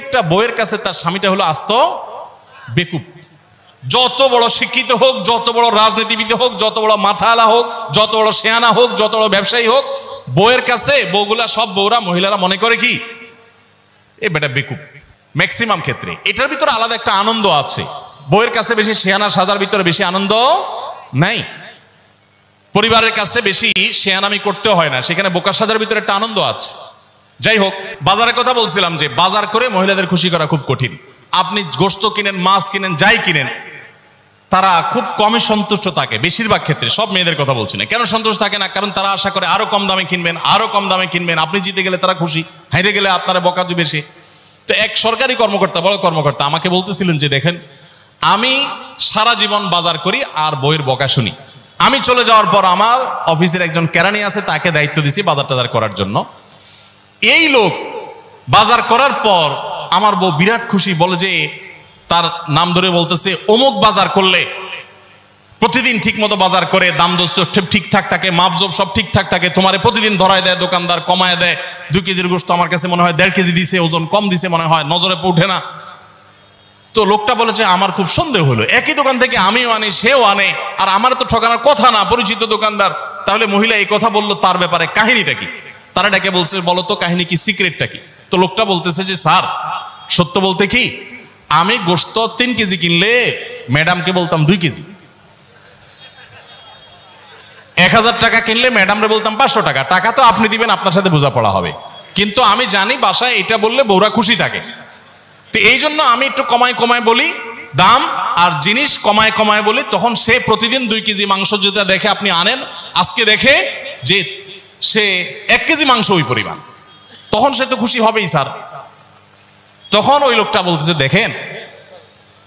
প্রত্যেকটা বউয়ের কাছে তার স্বামীটা হলো আস্ত বেকুব। যত বড় শিক্ষিত হোক, যত বড় রাজনীতিবিদ হোক, যত বড় মাথাওয়ালা হোক, যত বড় শেয়ানা হোক, যত বড় ব্যবসায়ী হোক, বউয়ের কাছে বউগুলা সব বউরা মহিলারা মনে করে কি এ বেটা বেকুব। ম্যাক্সিমাম ক্ষেত্রে এটার ভিতরে আলাদা একটা আনন্দ আছে। বউয়ের কাছে বেশি শেয়ানা সাজার ভিতরে বেশি আনন্দ নাই। পরিবারের কাছে বেশি শেয়ানামি করতে হয় না, সেখানে বোকা সাজার ভিতরে একটা আনন্দ আছে। যাই হোক, বাজারের কথা বলছিলাম যে বাজার করে মহিলাদের খুশি করা খুব কঠিন। আপনি গোশত কিনেন, মাছ কিনেন, যাই কিনেন, তারা খুব কমই সন্তুষ্ট থাকে বেশিরভাগ ক্ষেত্রে। সব মেয়েদের কথা বলছি না। কেন সন্তুষ্ট থাকে না? কারণ তারা আশা করে আরো কম দামে কিনবেন, আরো কম দামে কিনবেন। আপনি জিতে গেলে তারা খুশি, হেরে গেলে আপনারা বকা দিবে সে। তো এক সরকারি কর্মকর্তা, বড় কর্মকর্তা আমাকে বলতেছিলেন যে দেখেন, আমি সারা জীবন বাজার করি আর বইয়ের বকা শুনি। আমি চলে যাওয়ার পর আমার অফিসের একজন কেরানি আছে, তাকে দায়িত্ব দিছি বাজার টাজার করার জন্য। এই লোক বাজার করার পর আমার বউ বিরাট খুশি, বলে যে তার নাম ধরে বলতেছে অমুক বাজার করলে প্রতিদিন ঠিক মতো বাজার করে, দাম দোষ ঠিকঠাক থাকে, মাপজোপ সব ঠিকঠাক থাকে, তোমারে প্রতিদিন ধরায় দেয় দোকানদার, কমায় দেয়। 2 কেজির গোশত আমার কাছে মনে হয় 1.5 কেজি দিছে, ওজন কম দিছে মনে হয়, নজরে উঠে না। তো লোকটা বলেছে আমার খুব সন্দেহ হলো, একই দোকান থেকে আমিও আনি, সেও আনে, আর আমার তো ঠকানোর কথা না, পরিচিত দোকানদার। তাহলে মহিলা এই কথা বললো, তার ব্যাপারে কাহিনীটা কি? তারা ডেকে বলছে বলো তো কাহিনী কি, সিক্রেটটা কি? তো লোকটা বলতেছে যে স্যার, সত্য বলতে কি, আমি গোশত 3 কেজি কিনলে ম্যাডামকে বলতাম 2 কেজি, 1000 টাকা কিনলে ম্যাডামরে বলতাম 500 টাকা। টাকা তো আপনি দিবেন, আপনার সাথে বোঝাপড়া হবে, কিন্তু আমি জানি বাসায় এটা বললে বউরা খুশি থাকে। তো এই জন্য আমি একটু কমায় কমায় বলি দাম, আর জিনিস কমায় কমায় বলি। তখন সে প্রতিদিন 2 কেজি মাংস যেটা দেখে আপনি আনেন, আজকে দেখে যে সে 1 কেজি মাংস ওই পরিমাণ, তখন সে তো খুশি হবেই স্যার। তখন ওই লোকটা বলতেছে দেখেন,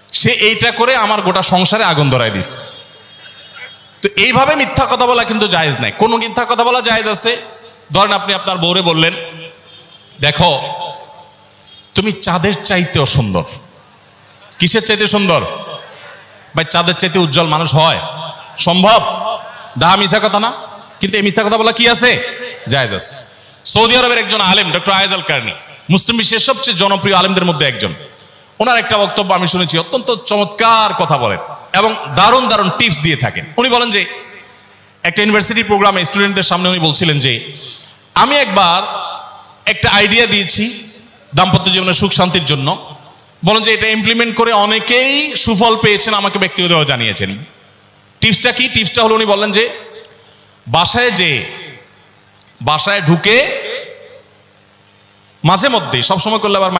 সে এইটা করে আমার গোটা সংসারে আগুন ধরায় দিস। তো এইভাবে মিথ্যা কথা বলা কিন্তু জায়েজ নাই। কোন মিথ্যা কথা বলা জায়েজ আছে? ধরেন আপনি আপনার বউরে বললেন দেখো তুমি চাঁদের চাইতেও সুন্দর। কিসের চাইতে সুন্দর? ভাই চাঁদের চাইতে উজ্জ্বল মানুষ হয় সম্ভব? ডাহা মিথ্যা কথা না? কিন্তু এই মিথ্যা কথা বলা কি আছে? জায়েজ আছে। সৌদি আরবের একজন আলেম ডক্টর আয়েজ আল কারনি, মুসলিম বিশ্বের সবচেয়ে জনপ্রিয় আলেমদের মধ্যে একজন, ওনার একটা বক্তব্য আমি শুনেছি, অত্যন্ত চমৎকার কথা বলেন এবং দারুণ দারুণ টিপস দিয়ে থাকেন। উনি বলেন যে একটা ইউনিভার্সিটি প্রোগ্রামে স্টুডেন্টদের সামনে উনি বলছিলেন যে আমি একবার একটা আইডিয়া দিয়েছি দাম্পত্য জীবনের সুখ শান্তির জন্য। বলেন যে এটা ইমপ্লিমেন্ট করে অনেকেই সুফল পেয়েছেন, আমাকে ব্যক্তিগতভাবে জানিয়েছেন। টিপসটা কি? টিপসটা হলো উনি বললেন যে বাসায় ঢুকে মাঝে মধ্যে, সবসময় করলে আবার